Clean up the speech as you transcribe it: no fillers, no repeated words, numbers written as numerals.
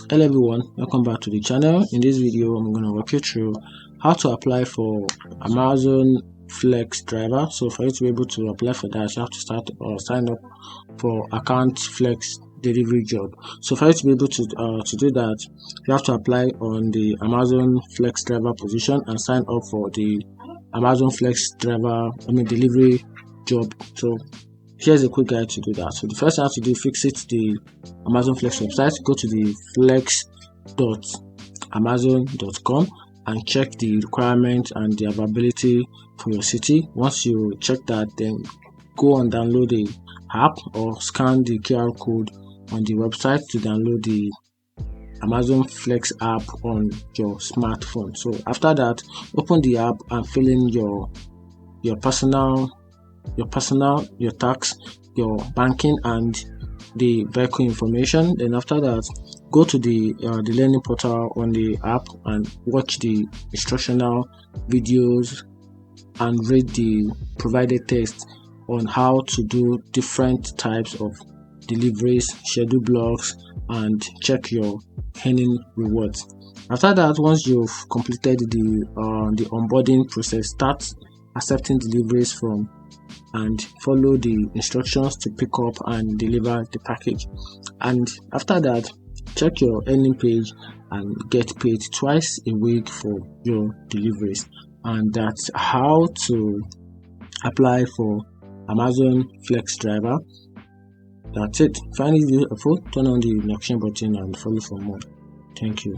Hello everyone, welcome back to the channel. In this video I'm going to walk you through how to apply for Amazon Flex driver. So for you to be able to apply for that, you have to start or sign up for account Flex delivery job. So for you to be able to do that, you have to apply on the Amazon Flex driver position and sign up for the Amazon Flex driver delivery job. So here's a quick guide to do that. So the first thing I have to do is visit the Amazon Flex website, go to the flex.amazon.com and check the requirements and the availability for your city. Once you check that, then go and download the app or scan the QR code on the website to download the Amazon Flex app on your smartphone. So after that, open the app and fill in your tax, your banking and the vehicle information. Then after that, go to the learning portal on the app and watch the instructional videos and read the provided text on how to do different types of deliveries, schedule blocks, and check your earning rewards. After that, once you've completed the onboarding process, start accepting deliveries from and follow the instructions to pick up and deliver the package. And after that, check your earning page and get paid twice a week for your deliveries. And that's how to apply for Amazon Flex driver. That's it. Find this video helpful, turn on the notification button and follow for more. Thank you.